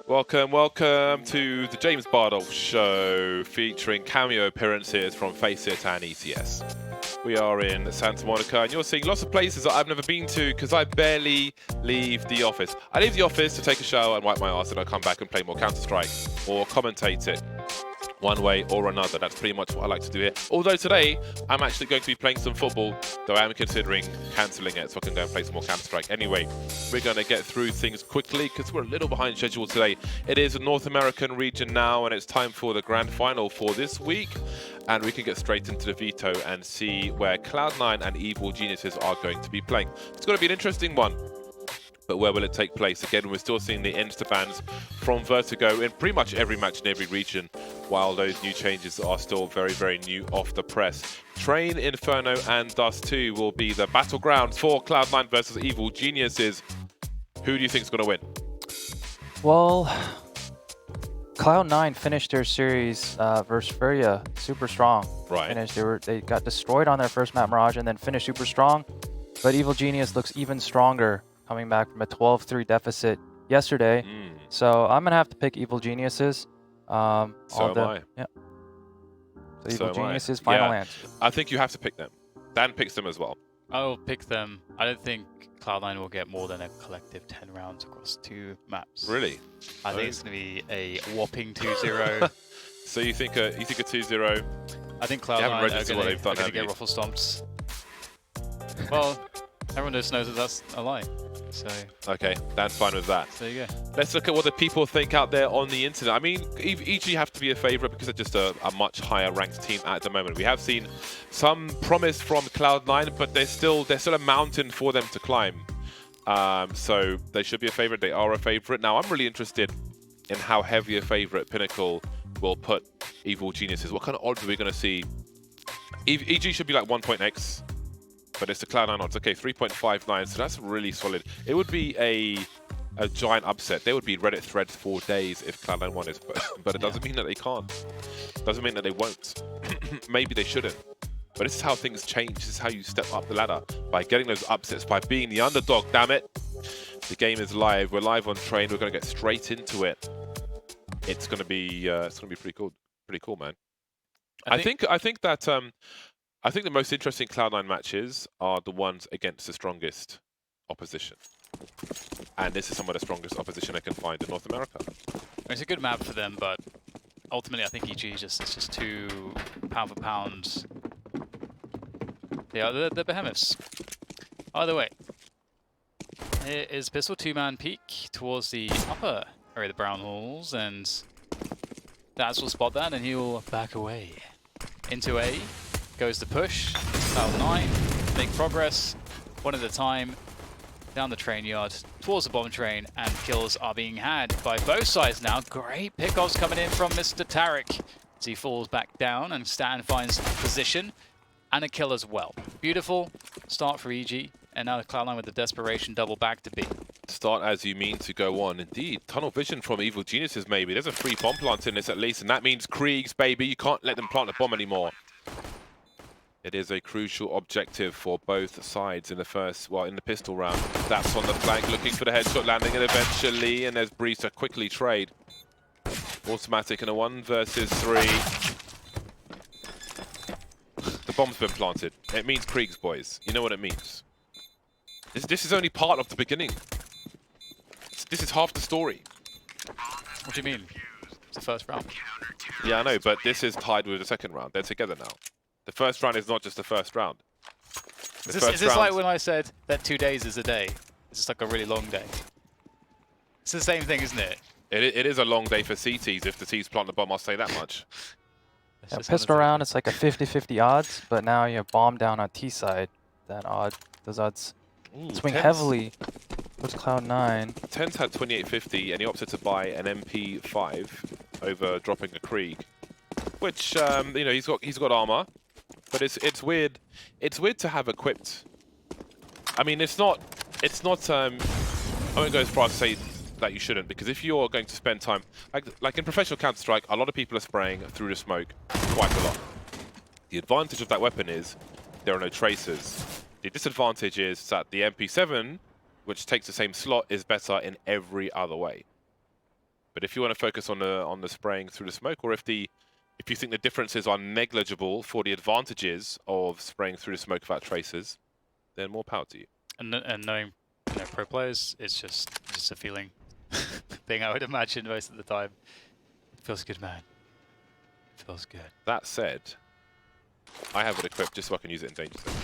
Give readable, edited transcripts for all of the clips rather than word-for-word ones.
Welcome to the James Bardolph Show, featuring cameo appearances from FACEIT and ECS. We are in Santa Monica, and you're seeing lots of places that I've never been to because I barely leave the office. I leave the office to take a shower and wipe my ass, and I come back and play more Counter-Strike or commentate it. One way or another, that's pretty much what I like to do here. Although today, I'm actually going to be playing some football, though I am considering cancelling it so I can go and play some more Counter-Strike. Anyway, we're going to get through things quickly because we're a little behind schedule today. It is a North American region now, and it's time for the grand final for this week. And we can get straight into the Veto and see where Cloud9 and Evil Geniuses are going to be playing. It's going to be an interesting one. But where will it take place? Again, we're still seeing the Insta bans from Vertigo in pretty much every match in every region, while those new changes are still very, very new off the press. Train, Inferno, and Dust 2 will be the battlegrounds for Cloud9 versus Evil Geniuses. Who do you think is going to win? Well, Cloud9 finished their series versus Furia super strong. Right. They got destroyed on their first map, Mirage, and then finished super strong. But Evil Genius looks even stronger, coming back from a 12-3 deficit yesterday. So I'm going to have to pick Evil Geniuses. So am I. Yeah. So Evil Geniuses, final answer. I think you have to pick them. Dan picks them as well. I'll pick them. I don't think Cloud9 will get more than a collective 10 rounds across 2 maps. Really? I think it's going to be a whopping 2-0. So you think a 2-0? I think Cloud9 are going to get ruffle stomped. Well, everyone just knows that that's a lie. So okay, Dan's fine with that. There you go. Let's look at what the people think out there on the internet. I mean, EG have to be a favourite because they're just a much higher ranked team at the moment. We have seen some promise from Cloud9, but there's still a mountain for them to climb. So they should be a favourite. They are a favourite. Now I'm really interested in how heavy a favourite Pinnacle will put Evil Geniuses. What kind of odds are we going to see? EG should be like 1.x. But it's the Cloud9 odds. Okay, 3.59, so that's really solid. It would be a giant upset. There would be Reddit threads for days if Cloud9 won it, but it doesn't mean that they can't. Doesn't mean that they won't. Maybe they shouldn't. But this is how things change. This is how you step up the ladder, by getting those upsets, by being the underdog, damn it. The game is live. We're live on Train. We're going to get straight into it. It's going to be pretty cool. Pretty cool, man. I think the most interesting Cloud9 matches are the ones against the strongest opposition. And this is some of the strongest opposition I can find in North America. It's a good map for them, but ultimately I think EG it's just too pound for pound. Yeah, they're behemoths. Either way, it is Pistol 2-man peek towards the upper area of the brown halls, and Daz will spot that and he'll back away. Into A. Goes the push, Cloud9, make progress, one at a time, down the train yard, towards the bomb train, and kills are being had by both sides now. Great pickoffs coming in from Mr. Tarek as he falls back down, and Stan finds position, and a kill as well. Beautiful start for EG, and now the Cloud9 with the desperation double back to B. Start as you mean to go on. Indeed, tunnel vision from Evil Geniuses maybe. There's a free bomb plant in this at least, and that means Kriegs, baby. You can't let them plant the bomb anymore. It is a crucial objective for both sides in the pistol round. That's on the flank, looking for the headshot landing, and eventually, and there's Breeza quickly trade. Automatic in a 1 versus 3. The bomb's been planted. It means Kriegs, boys. You know what it means. This is only part of the beginning. This is half the story. What do you mean? It's the first round. Yeah, I know, but this is tied with the second round. They're together now. The first round is not just the first round. Is this like when I said that 2 days is a day? It's just like a really long day. It's the same thing, isn't it? It is a long day for CTs if the T's plant the bomb, I'll say that much. Yeah, pistol round, it's like a 50-50 odds, but now you have bomb down on T side. Those odds swing heavily towards Cloud9. Ten's had 2850 and he opted to buy an MP5 over dropping a Krieg, which you know, he's got armor. But it's weird. It's weird to have equipped. I mean, it's not. I won't go as far as to say that you shouldn't, because if you're going to spend time, like in professional Counter-Strike, a lot of people are spraying through the smoke quite a lot. The advantage of that weapon is there are no tracers. The disadvantage is that the MP7, which takes the same slot, is better in every other way. But if you want to focus on the spraying through the smoke, or if you think the differences are negligible for the advantages of spraying through the smoke without traces, then more power to you. And knowing pro players, it's just a feeling thing, I would imagine, most of the time. Feels good, man. Feels good. That said, I have it equipped just so I can use it in danger zone.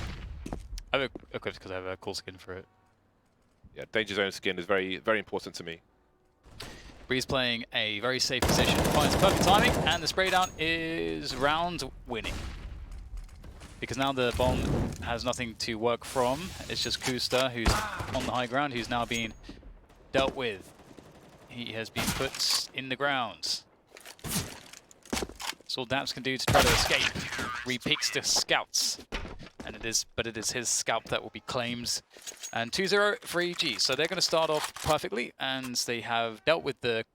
I have it equipped because I have a cool skin for it. Yeah, danger zone skin is very, very important to me. Breeze playing a very safe position, finds perfect timing, and the spray down is round winning. Because now the bomb has nothing to work from. It's just Kusta, who's on the high ground, who's now being dealt with. He has been put in the ground. That's all Daps can do to try to escape. Re-picks the scouts. And it is his scalp that will be claimed. And 2-0 for EG. So they're going to start off perfectly, and they have dealt with the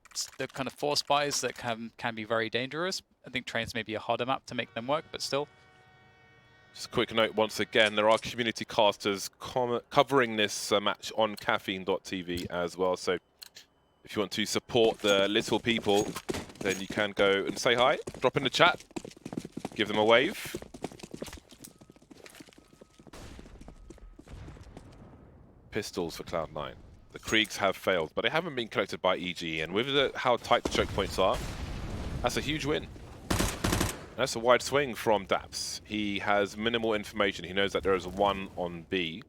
kind of force buys that can be very dangerous. I think trains may be a harder map to make them work, but still. Just a quick note once again, there are community casters covering this match on caffeine.tv as well. So if you want to support the little people, then you can go and say hi, drop in the chat, give them a wave. Pistols for Cloud9. The Kriegs have failed, but they haven't been collected by EG, and with how tight the choke points are, that's a huge win. That's a wide swing from Daps. He has minimal information. He knows that there is one on B.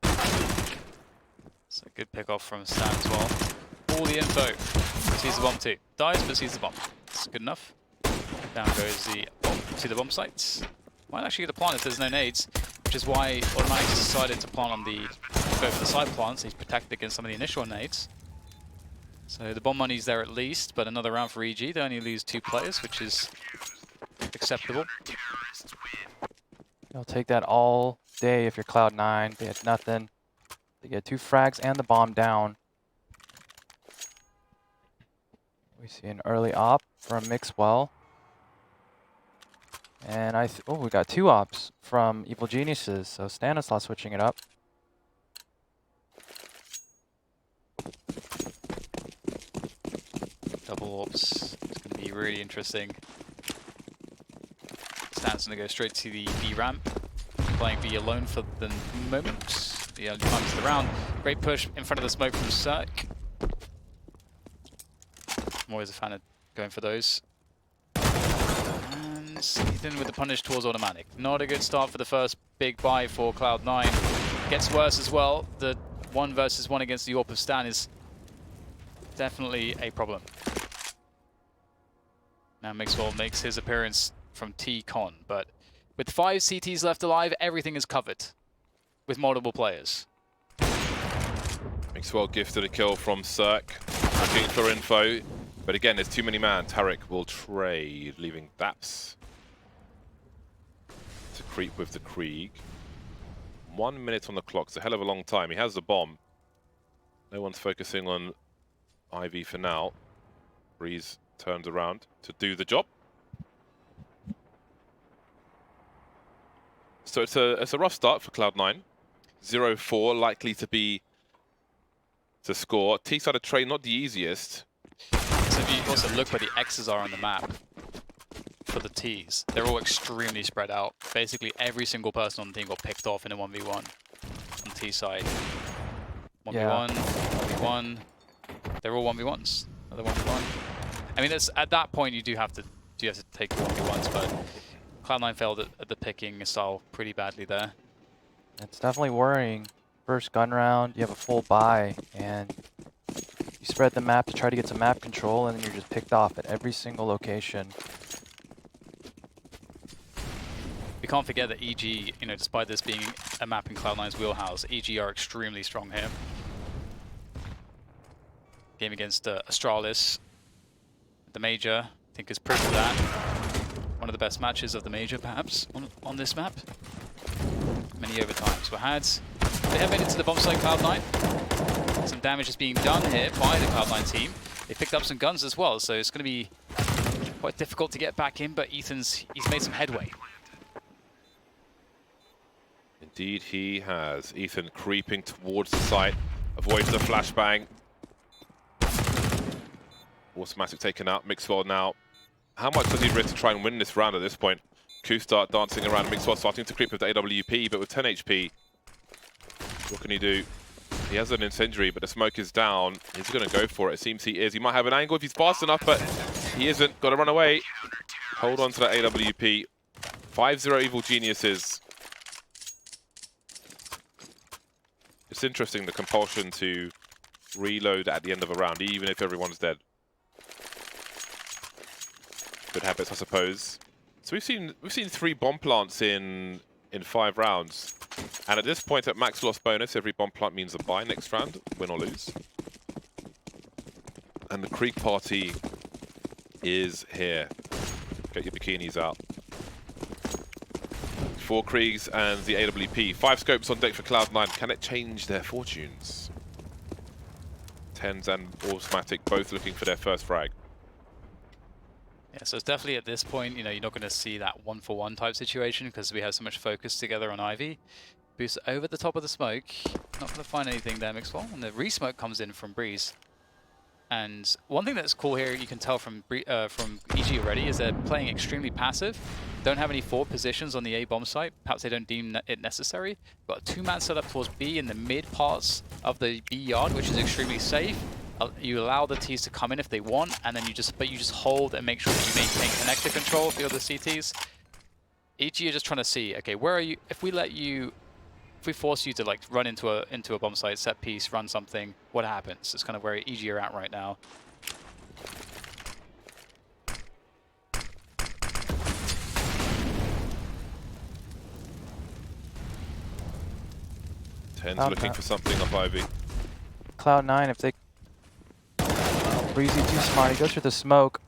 It's a good pick off from Stan as well. All the info. Sees the bomb too. Dies, but sees the bomb. It's good enough. Down goes the bomb to the bomb sites. Might actually get a plant if there's no nades, which is why Automatic decided to plant on go for the side plants. He's protected against some of the initial nades. So the bomb money's there at least, but another round for EG. They only lose 2 players, which is acceptable. You'll take that all day if you're Cloud9. They had nothing. They get 2 frags and the bomb down. We see an early op from Mixwell. And we got 2 ops from Evil Geniuses, so Stanislaus switching it up. Double ops. It's going to be really interesting. Stan's going to go straight to the B ramp. Playing B alone for the moment. The early times of the round. Great push in front of the smoke from Cirque. I'm always a fan of going for those. And Ethan with the punish towards Automatic. Not a good start for the first big buy for Cloud9. Gets worse as well. The 1 versus 1 against the AWP of Stan is definitely a problem. Now Mixwell makes his appearance from T-Con, but with 5 CTs left alive, everything is covered with multiple players. Mixwell gifted a kill from Cirque. Looking for info, but again, there's too many man. Tarek will trade, leaving Daps to creep with the Krieg. 1 minute on the clock, it's a hell of a long time. He has the bomb. No one's focusing on Ivy for now. Breeze turns around to do the job. So it's a rough start for Cloud9. 0-4 likely to score. T-side of trade not the easiest. So if you also look where the X's are on the map for the T's, they're all extremely spread out. Basically every single person on the team got picked off in a 1v1 on T side. 1v1, 1v1. They're all 1v1s. Another 1v1. I mean, at that point you have to take the 1v1s, but Cloud9 failed at the picking style pretty badly there. It's definitely worrying. First gun round, you have a full buy, and you spread the map to try to get some map control, and then you're just picked off at every single location. We can't forget that EG, despite this being a map in Cloud9's wheelhouse, EG are extremely strong here. Game against Astralis, the Major, I think is proof of that. One of the best matches of the Major, perhaps, on this map. Many overtimes were had. They have made it to the bomb site, Cloud9. Some damage is being done here by the Cloud9 team. They picked up some guns as well, so it's going to be quite difficult to get back in, but he's made some headway. Indeed he has. Ethan creeping towards the site, avoids the flashbang. Automatic taken out. Mixwell now. How much does he risk to try and win this round at this point? Kustar dancing around. Mixwell starting to creep with the AWP, but with 10 HP, what can he do? He has an incendiary, but the smoke is down. He's going to go for it. It seems he is. He might have an angle if he's fast enough, but he isn't. Got to run away. Hold on to that AWP. 5-0 Evil Geniuses. It's interesting, the compulsion to reload at the end of a round, even if everyone's dead. Good habits, I suppose. So we've seen 3 bomb plants in 5 rounds. And at this point, at max loss bonus, every bomb plant means a bye next round, win or lose. And the Krieg party is here. Get your bikinis out. 4 Kriegs and the AWP. 5 scopes on deck for Cloud9. Can it change their fortunes? 10s and automatic, both looking for their first frag. Yeah, so it's definitely at this point, you know, you're not going to see that 1-for-1 type situation because we have so much focus together on Ivy. Boost over the top of the smoke. Not going to find anything there, Mixwell. And the re-smoke comes in from Breeze. And one thing that's cool here, you can tell from EG already, is they're playing extremely passive. Don't have any forward positions on the A bomb site. Perhaps they don't deem it necessary. Got a 2-man setup towards B in the mid parts of the B yard, which is extremely safe. You allow the Ts to come in if they want, and then you just hold and make sure that you maintain connector control for the other CTs. EG are just trying to see, okay, where are you? If we force you to like run into a bomb site, set piece, run something, what happens? It's kind of where EG are at right now. Ten's looking for something up Ivy. Cloud9, if they... Breezy too smart, he goes for the smoke.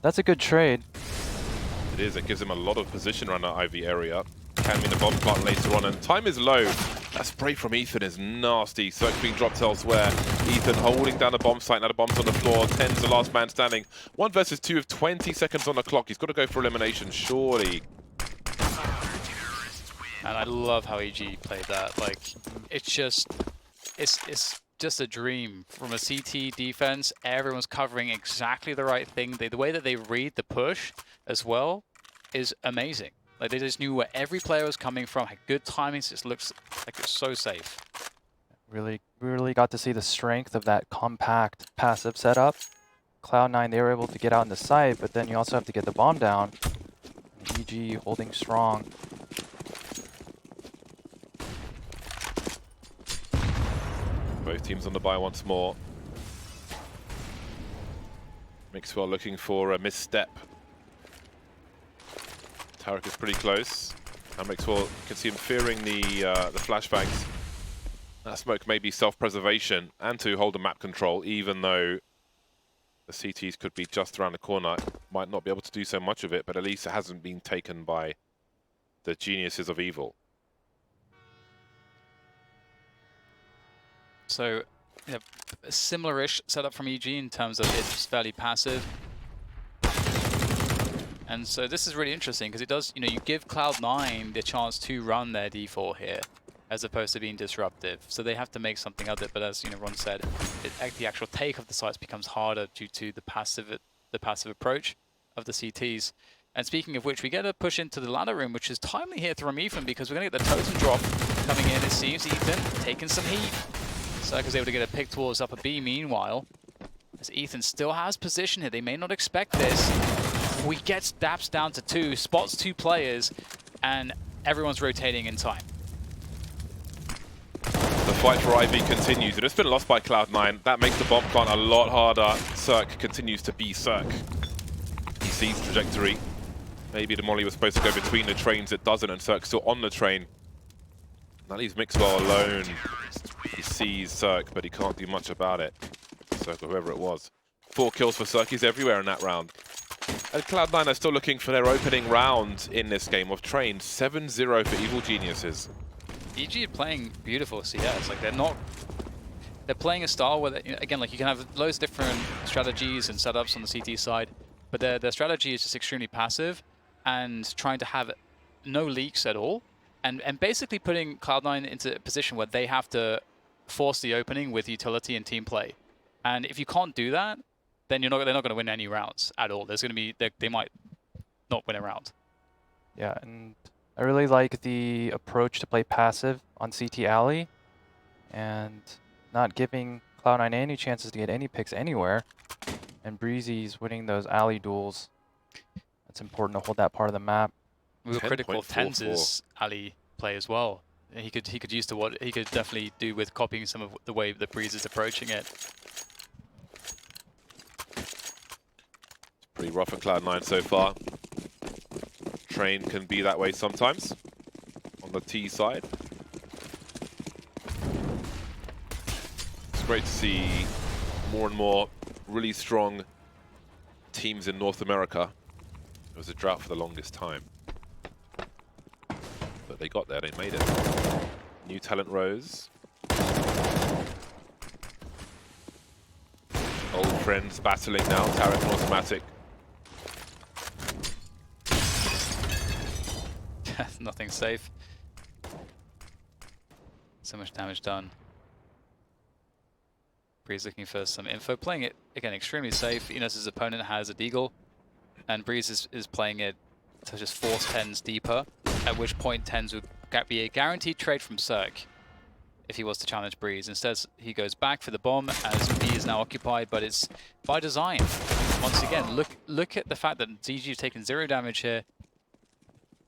That's a good trade. It is, it gives him a lot of position around that Ivy area. Can win the bomb plant later on, and time is low. That spray from Ethan is nasty. Cirque being dropped elsewhere. Ethan holding down the bomb site, now the bomb's on the floor. 10's the last man standing. 1 versus 2 with 20 seconds on the clock. He's got to go for elimination, surely. And I love how EG played that. Like, it's just a dream from a CT defense. Everyone's covering exactly the right thing. The way that they read the push as well is amazing. Like, they just knew where every player was coming from, had good timings. It just looks like it's so safe. Really got to see the strength of that compact passive setup. Cloud9, they were able to get out in the site, but then you also have to get the bomb down. EG holding strong. Both teams on the buy once more. Mixwell looking for a misstep. Tarek is pretty close. And Mixwell, you can see him fearing the flashbangs. That smoke may be self-preservation and to hold the map control, even though the CTs could be just around the corner. Might not be able to do so much of it, but at least it hasn't been taken by the geniuses of evil. So, yeah, a similar-ish setup from EG in terms of it's fairly passive. And so this is really interesting because it does, you know, you give Cloud9 the chance to run their D4 here as opposed to being disruptive. So they have to make something of it, but as, you know, Ron said, the actual take of the sites becomes harder due to the passive approach of the CTs. And speaking of which, we get a push into the ladder room, which is timely here from Ethan because we're going to get the totem drop coming in. It seems Ethan taking some heat. Cirque is able to get a pick towards upper B meanwhile. As Ethan still has position here, they may not expect this. We get daps down to 2, spots 2 players, and everyone's rotating in time. The fight for Ivy continues. It has been lost by Cloud9. That makes the bomb plant a lot harder. Cirque continues to be Cirque. He sees the trajectory. Maybe the molly was supposed to go between the trains. It doesn't, and Cirque's still on the train. That leaves Mixwell alone. He sees Cirque, but he can't do much about it. Cirque, or whoever it was. 4 kills for Cirque. He's everywhere in that round. And Cloud9 are still looking for their opening round in this game of Train. 7-0 for Evil Geniuses. EG are playing beautiful CS. Like, they're playing a style where, you know, again, like, you can have loads of different strategies and setups on the CT side, but their strategy is just extremely passive and trying to have no leaks at all, and basically putting Cloud9 into a position where they have to force the opening with utility and team play. And if you can't do that, then they're not going to win any rounds at all. There's going to be they might not win a round. Yeah, and I really like the approach to play passive on CT Alley and not giving Cloud9 any chances to get any picks anywhere. And Breezy's winning those alley duels. It's important to hold that part of the map. We were critical of 10.44. Tenz's alley play as well. He could use to what he could definitely do with copying some of the way that Breeze is approaching it. Pretty rough for Cloud9 so far. Train can be that way sometimes on the T side. It's great to see more and more really strong teams in North America. It was a drought for the longest time. But they got there, they made it. New talent rose. Old friends battling now, Tarek and Automatic. Nothing safe. So much damage done. Breeze looking for some info, playing it again extremely safe. He knows his opponent has a deagle, and Breeze is playing it to just force Tens deeper, at which point Tens would be a guaranteed trade from Cirque if he was to challenge Breeze. Instead, he goes back for the bomb as B is now occupied, but it's by design. Once again, look at the fact that ZG has taken 0 damage here.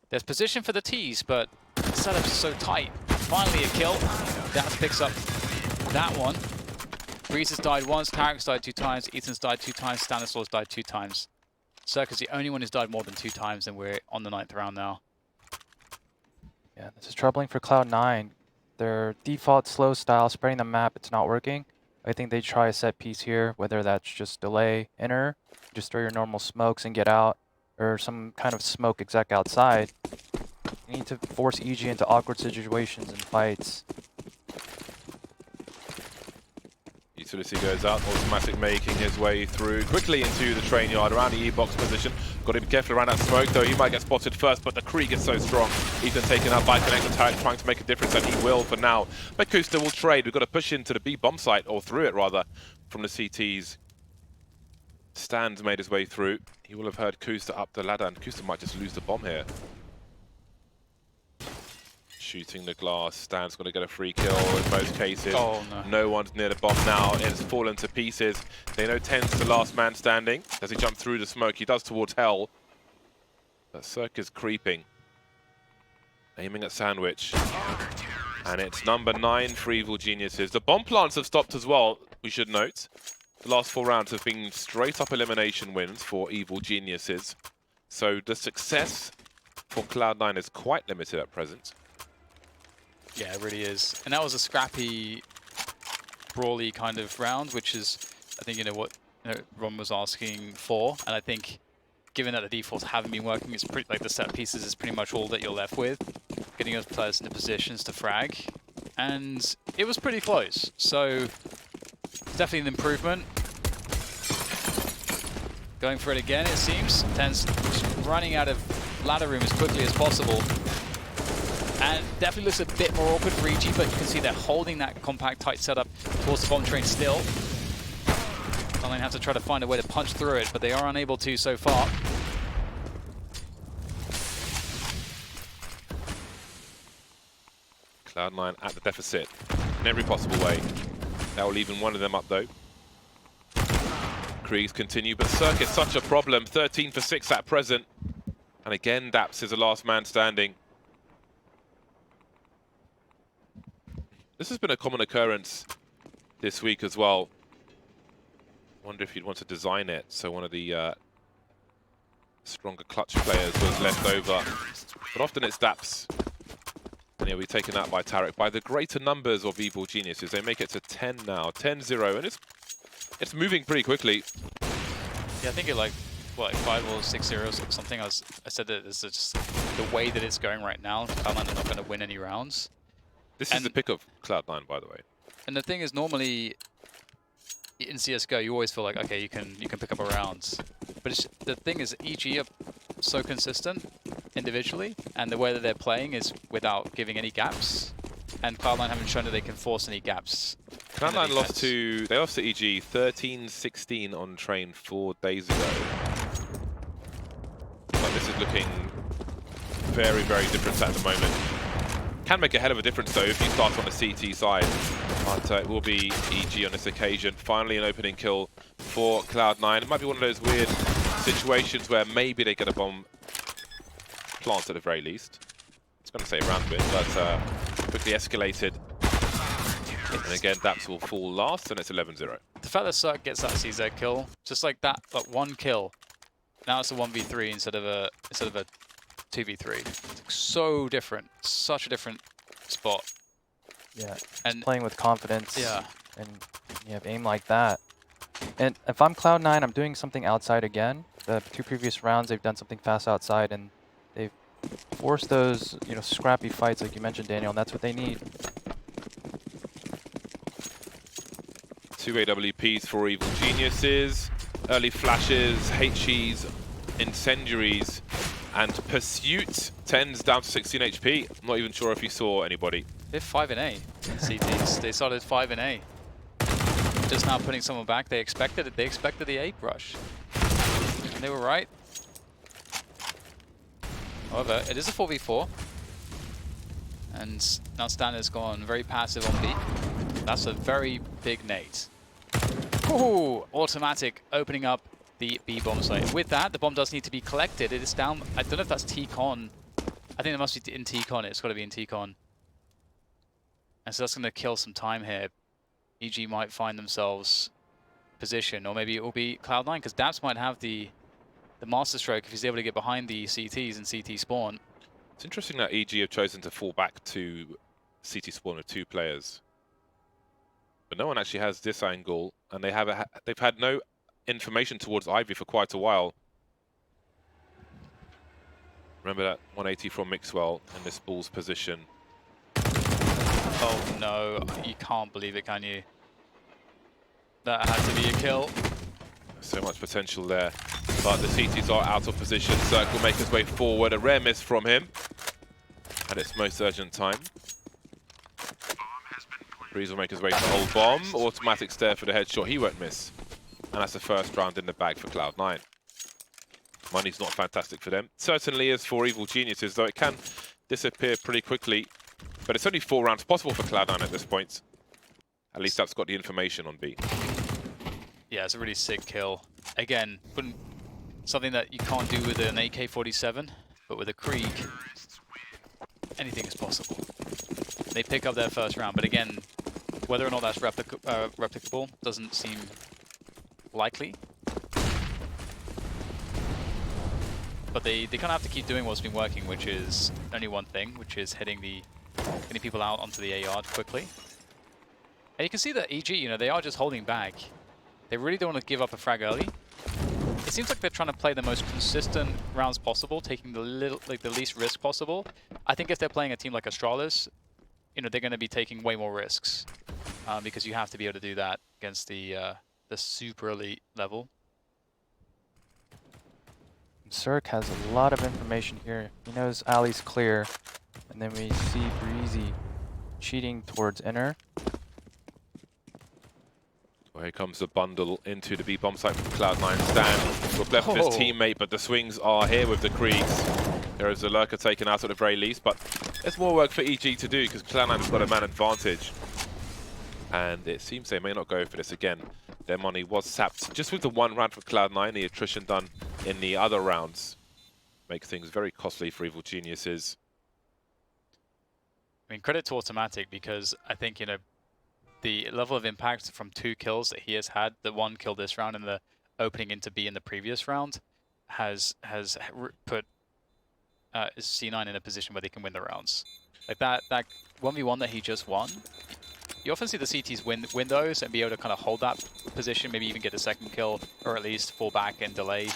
There's position for the T's, but the setup's so tight. Finally a kill. Daz picks up that one. Breeze has died once, Tarek's died 2 times, Ethan's died 2 times, Stanislaus died 2 times. Cirque is the only one who's died more than 2 times, and we're on the 9th round now. Yeah, this is troubling for Cloud9. Their default slow style, spreading the map, it's not working. I think they try a set piece here, whether that's just delay, enter, just throw your normal smokes and get out, or some kind of smoke exec outside. You need to force EG into awkward situations and fights. Utility goes out, Automatic making his way through quickly into the train yard around the E-box position. Got to be careful around that smoke though, he might get spotted first, but the Krieg is so strong. Ethan taken out by Connector Tarek, trying to make a difference, and he will for now. But Kusta will trade, we've got to push into the B bomb site, or through it rather, from the CTs. Stan's made his way through. He will have heard Kusta up the ladder, and Kusta might just lose the bomb here. Shooting the glass, Stan's going to get a free kill in most cases. Oh, no. No one's near the bomb now, it's fallen to pieces. They know Ten's the last man standing. Does he jump through the smoke? He does towards Hell. But Cirque is creeping. Aiming at Sandwich. And it's number 9 for Evil Geniuses. The bomb plants have stopped as well, we should note. The last 4 rounds have been straight up elimination wins for Evil Geniuses. So the success for Cloud9 is quite limited at present. Yeah, it really is. And that was a scrappy, brawly kind of round, which is, I think, what Ron was asking for. And I think, given that the defaults haven't been working, it's pretty like the set pieces is pretty much all that you're left with. Getting those players into positions to frag. And it was pretty close. So, definitely an improvement. Going for it again, it seems. Ten's running out of ladder room as quickly as possible. And definitely looks a bit more awkward for EG, but you can see they're holding that compact, tight setup towards the bomb train still. Cloud9 have to try to find a way to punch through it, but they are unable to so far. Cloud9 at the deficit in every possible way. That will even one of them up though. Kriegs continue, but Cirque is such a problem. 13 for 6 at present. And again, Daps is the last man standing. This has been a common occurrence this week as well. Wonder if you'd want to design it so one of the stronger clutch players was left over. But often it's Daps. And he'll be taken out by Tarek. By the greater numbers of Evil Geniuses, they make it to 10 now. 10-0, and it's moving pretty quickly. Yeah, I think it like 5 or 6 zeros or something. I said that it's just the way that it's going right now. Cloud9 are not going to win any rounds. This is the pick of Cloud9, by the way. And the thing is, normally in CS:GO, you always feel like, okay, you can pick up a round. But the thing is, EG are so consistent individually, and the way that they're playing is without giving any gaps. And Cloud9 haven't shown that they can force any gaps Cloud9 lost to EG 13-16 on train 4 days ago. But this is looking very, very different at the moment. Can make a hell of a difference though if you start on the CT side. But it will be EG on this occasion. Finally an opening kill for Cloud9. It might be one of those weird situations where maybe they get a bomb planted at the very least. It's going to say around a bit, but quickly escalated. And again, Daps will fall last, and it's 11-0. The fact that Cirque gets that CZ kill, just like that, like one kill. Now it's a 1v3 instead of a 2v3. It's so different, such a different spot. Yeah, and playing with confidence. Yeah, and you have aim like that. And if I'm Cloud9, I'm doing something outside again. The 2 previous rounds, they've done something fast outside, and they've forced those, scrappy fights like you mentioned, Daniel, and that's what they need. 2 AWPs for Evil Geniuses, early flashes, HEs, incendiaries, and Pursuit 10's down to 16 HP. I'm not even sure if you saw anybody. They're 5 and A. CTs. They started 5 and A. Just now putting someone back. They expected it. They expected the A rush, and they were right. However, it is a 4v4, and now Stan has gone very passive on B. That's a very big nade. Ooh, automatic opening up the B bomb site. With that, the bomb does need to be collected. It is down. I don't know if that's T-Con. I think it must be in T-Con. It's got to be in T-Con. And so that's going to kill some time here. EG might find themselves position, or maybe it will be Cloud9, because Daps might have the master stroke if he's able to get behind the CTs and CT spawn. It's interesting that EG have chosen to fall back to CT spawn with 2 players. But no one actually has this angle, and they've had no information towards Ivy for quite a while. Remember that 180 from Mixwell in this ball's position. Oh no, you can't believe it, can you? That had to be a kill. So much potential there, but the CTs are out of position. Cirque will make his way forward. A rare miss from him at its most urgent time. Breeze will make his way to the whole bomb. Automatic stare for the headshot. He won't miss. And that's the first round in the bag for Cloud9. Money's not fantastic for them. Certainly is for Evil Geniuses, though it can disappear pretty quickly. But it's only 4 rounds possible for Cloud9 at this point. At least that's got the information on B. Yeah, it's a really sick kill. Again, something that you can't do with an AK-47, but with a Krieg, anything is possible. They pick up their first round, but again, whether or not that's replicable doesn't seem likely. But they kind of have to keep doing what's been working, which is only one thing, which is getting people out onto the A yard quickly. And you can see that EG, they are just holding back. They really don't want to give up a frag early. It seems like they're trying to play the most consistent rounds possible, taking the least risk possible. I think if they're playing a team like Astralis, they're going to be taking way more risks because you have to be able to do that against the super elite level. Cirque has a lot of information here. He knows Ali's clear, and then we see Breezy cheating towards inner. Well, here comes the bundle into the B bomb site from Cloud9. Stan will left his teammate, but the swings are here with the Kriegs. There is a lurker taken out at the very least, but there's more work for EG to do because Cloud9 has got a man advantage. And it seems they may not go for this again. Their money was sapped just with the 1 round for Cloud9. The attrition done in the other rounds makes things very costly for Evil Geniuses. I mean, credit to Automatic, because I think, the level of impact from 2 kills that he has had, the 1 kill this round and the opening into B in the previous round, has put C9 in a position where they can win the rounds. Like that 1v1 that he just won, you often see the CTs win those and be able to kind of hold that position, maybe even get a 2nd kill, or at least fall back and delay,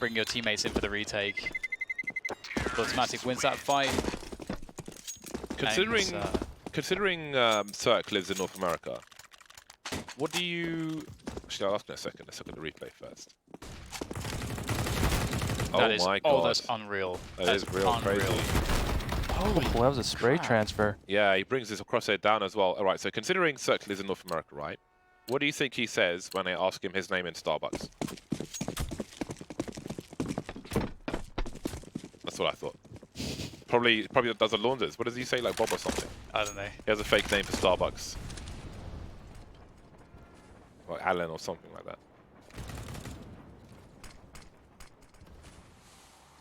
bring your teammates in for the retake. Automatic wins that fight. Considering Cirque lives in North America, what do you... Actually, I'll ask in a second. Let's look at the replay first. Oh my god. Oh, that's unreal. That is real crazy. Oh, that was a spray transfer. Yeah, he brings his crosshair down as well. All right, so considering Circle is in North America, right? What do you think he says when I ask him his name in Starbucks? That's what I thought. Probably does a launders. What does he say, like Bob or something? I don't know. He has a fake name for Starbucks. Or Alan or something like that.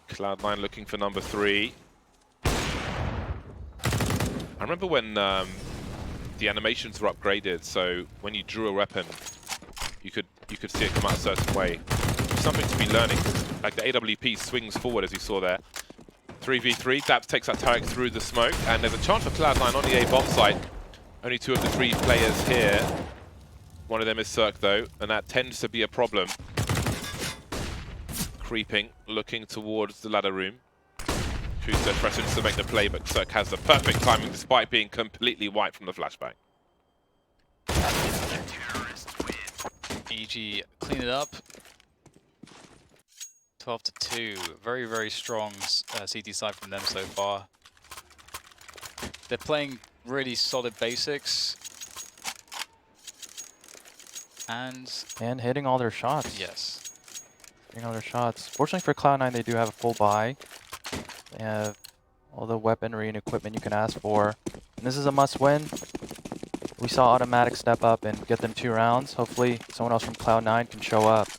Cloud9 looking for number 3. I remember when the animations were upgraded, so when you drew a weapon, you could see it come out a certain way. Something to be learning. Like the AWP swings forward, as you saw there. 3v3, Daps takes that Tarek through the smoke, and there's a chance for Cloud9 on the A bomb site. Only 2 of the 3 players here. One of them is Cirque though, and that tends to be a problem. Creeping, looking towards the ladder room. Kusa presses to make the play, but Cirque has the perfect timing despite being completely white from the flashbang. EG clean it up. 12-2. Very, very strong CT side from them so far. They're playing really solid basics. And hitting all their shots. yes. Hitting all their shots. Fortunately for Cloud9, they do have a full buy. They have all the weaponry and equipment you can ask for. And this is a must-win. We saw Automatic step up and get them 2 rounds. Hopefully someone else from Cloud9 can show up.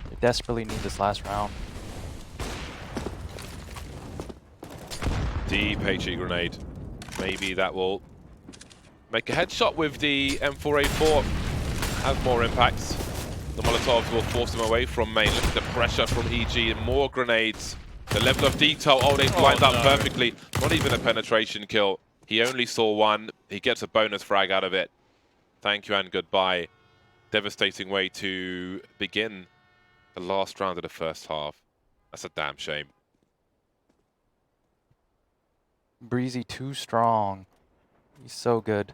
They desperately need this last round. Deep HE grenade. Maybe that will make a headshot with the M4A4. Have more impacts. The Molotovs will force them away from main. Look at the pressure from EG and more grenades. The level of detail, they lined up perfectly. Not even a penetration kill. He only saw 1. He gets a bonus frag out of it. Thank you and goodbye. Devastating way to begin the last round of the first half. That's a damn shame. Breezy too strong. He's so good.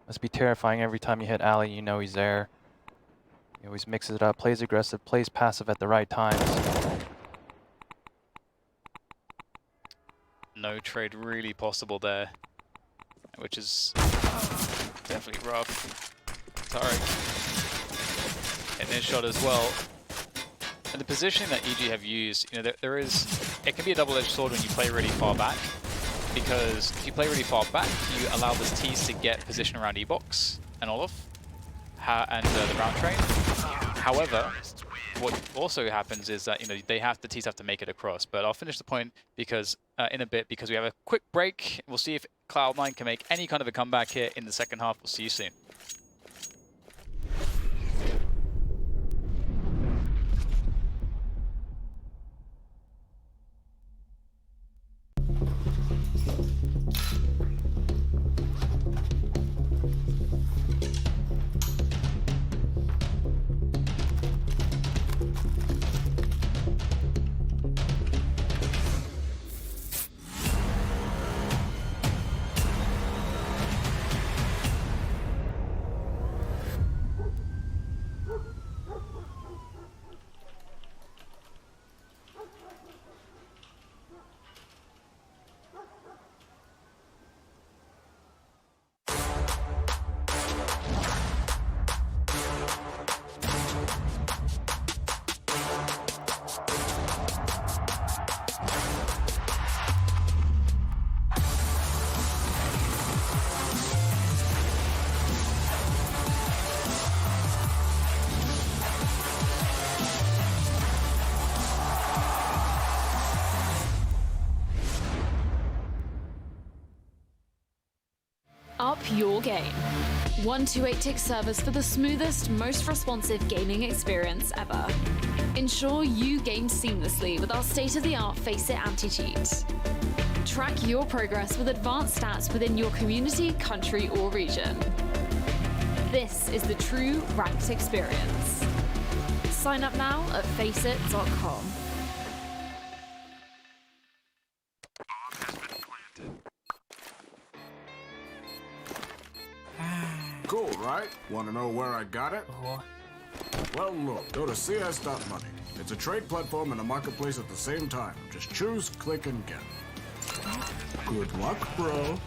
Must be terrifying every time you hit Ali, you know he's there. He always mixes it up, plays aggressive, plays passive at the right times. No trade really possible there, which is definitely rough. Tarek hitting his shot as well. And the positioning that EG have used, you know, it can be a double-edged sword when you play really far back, because if you play really far back, you allow this tease to get position around E-Box and Olaf and the round train. However, what also happens is that, you know, the tees have to make it across. But I'll finish the point because in a bit, because we have a quick break. We'll see if Cloud9 can make any kind of a comeback here in the second half. We'll see you soon. Up your game. 128-tick service for the smoothest, most responsive gaming experience ever. Ensure you game seamlessly with our state-of-the-art FACEIT anti-cheat. Track your progress with advanced stats within your community, country, or region. This is the true ranked experience. Sign up now at FACEIT.com. Cool, right? Want to know where I got it? Well, look, go to CS.money. It's a trade platform and a marketplace at the same time. Just choose, click, and get. Good luck, bro.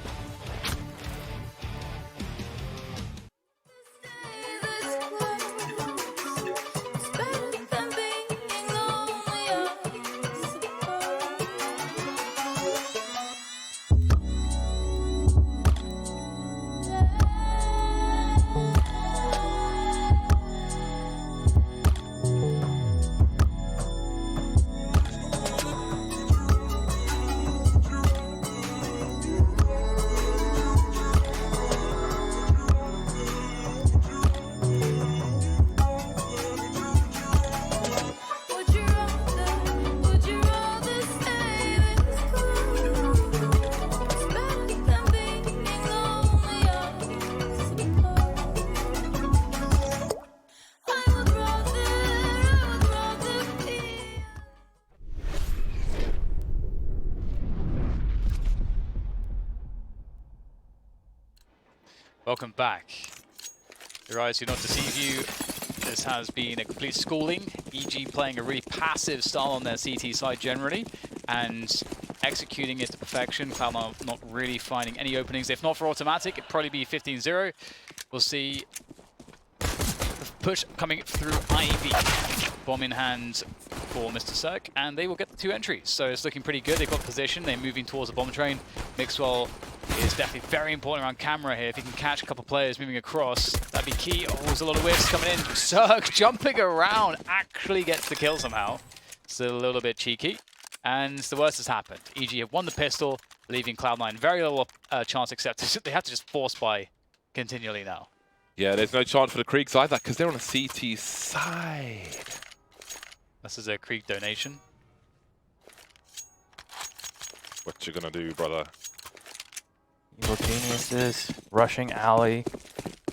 Welcome back. Your eyes do not deceive you. This has been a complete schooling. EG playing a really passive style on their CT side generally, and executing it to perfection. Cloud9 not really finding any openings. If not for automatic, it'd probably be 15-0. We'll see the push coming through Ivy. Bomb in hand for Mr. Cirque, and they will get the 2 entries. So it's looking pretty good. They've got position. They're moving towards the bomb train. Mixwell is definitely very important around camera here. If he can catch a couple players moving across, that'd be key. Oh, there's a lot of whiffs coming in. Cirque jumping around, actually gets the kill somehow. Still a little bit cheeky. And the worst has happened. EG have won the pistol, leaving Cloud9 very little chance accepted. They have to just force buy continually now. Yeah, there's no chance for the Kriegs either, because they're on a CT side. This is a Krieg donation. What you gonna do, brother? Evil Geniuses, rushing alley.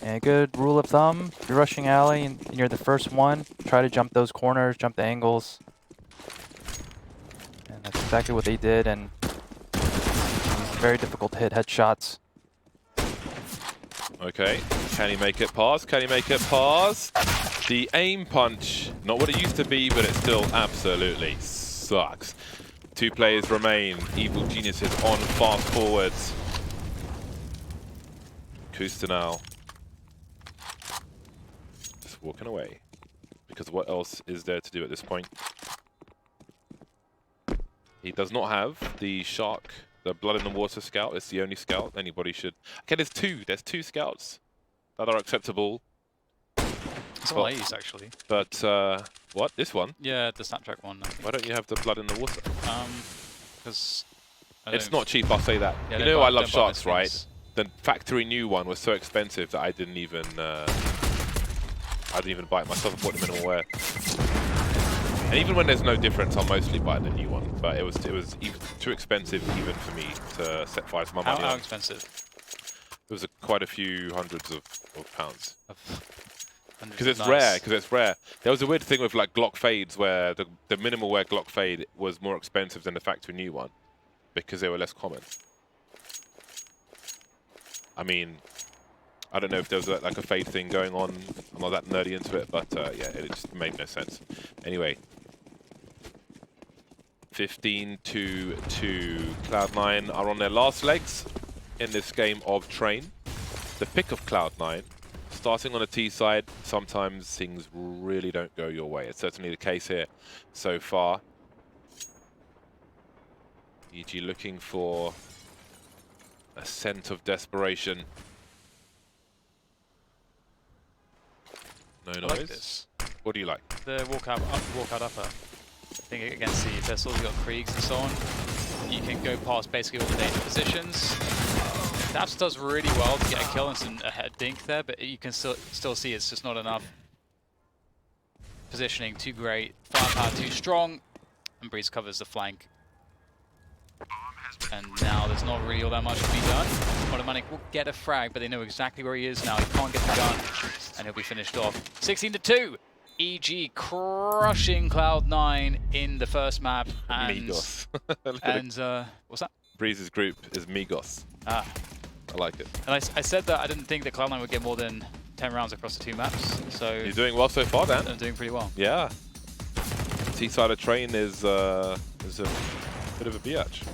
And a good rule of thumb, if you're rushing alley and you're the first one, try to jump those corners, jump the angles. And that's exactly what they did, and it's very difficult to hit headshots. Okay, can he make it past? Can he make it past? The aim punch, not what it used to be, but it still absolutely sucks. 2 players remain. Evil Geniuses on fast forwards. Kustanal just walking away, because what else is there to do at this point? He does not have the shark, the blood in the water scout. It's the only scout anybody should. Okay, there's two scouts that are acceptable. It's all I use actually. But what? This one? Yeah, the Snaptrack one. Why don't you have the blood in the water? Because it's not cheap, I'll say that. Yeah, you know I love sharks, right? The factory new one was so expensive that I didn't even buy it myself. I bought the minimal wear. And even when there's no difference, I'll mostly buy the new one. But it was even too expensive even for me to set fire to my money. How expensive? It was quite a few hundreds of pounds. Because it's Nice. rare. Because it's rare. There was a weird thing with like Glock fades where the minimal wear Glock fade was more expensive than the factory new one because they were less common. I mean, I don't know if there was like a fade thing going on. I'm not that nerdy into it, but yeah, it just made no sense. Anyway, 15-2. Cloud9 are on their last legs in this game of Train. The pick of Cloud9, starting on the T side, sometimes things really don't go your way. It's certainly the case here so far. EG looking for a scent of desperation. No noise. I like this. What do you like? The walkout upper. I think against the pistols, you've got Kriegs and so on. You can go past basically all the danger positions. Daps does really well to get a kill and a head dink there, but you can still see it's just not enough. Positioning too great, firepower too strong, and Breeze covers the flank. And now there's not really all that much to be done. Automatic will get a frag, but they know exactly where he is now. He can't get the gun, and he'll be finished off. 16-2. EG crushing Cloud9 in the first map. And, Migos. and what's that? Breeze's group is Migos. Ah. I like it. And I said that I didn't think that Cloud9 would get more than 10 rounds across the 2 maps. So You're doing well so far, Dan. I'm doing pretty well. Yeah. T-side of Train is a bit of a biatch.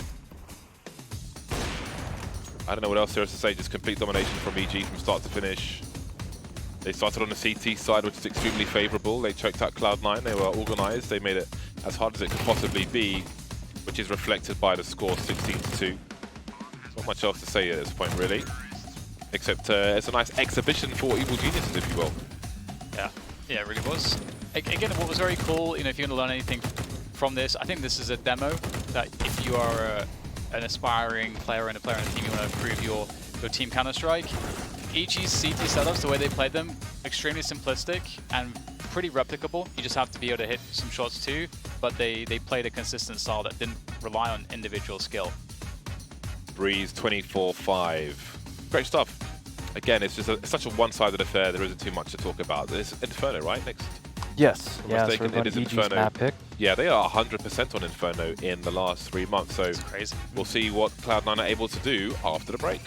I don't know what else there is to say. Just complete domination from EG from start to finish. They started on the CT side, which is extremely favorable. They choked out Cloud9. They were organized. They made it as hard as it could possibly be, which is reflected by the score 16-2. Not much else to say at this point, really. Except it's a nice exhibition for Evil Geniuses, if you will. Yeah, it really was. Again, what was very cool, you know, if you're going to learn anything from this, I think this is a demo that if you are an aspiring player and a player on a team, you want to improve your team Counter-Strike. EG's CT setups, the way they played them, extremely simplistic and pretty replicable. You just have to be able to hit some shots too, but they played a consistent style that didn't rely on individual skill. Breeze 24-5. Great stuff. Again, it's just it's such a one-sided affair. There isn't too much to talk about. It's Inferno, right? Next. Yes. I'm Yeah, mistaken, so it is EG's Inferno. map pick. Yeah, they are 100% on Inferno in the last 3 months. So It's crazy. we'll see what Cloud9 are able to do after the break.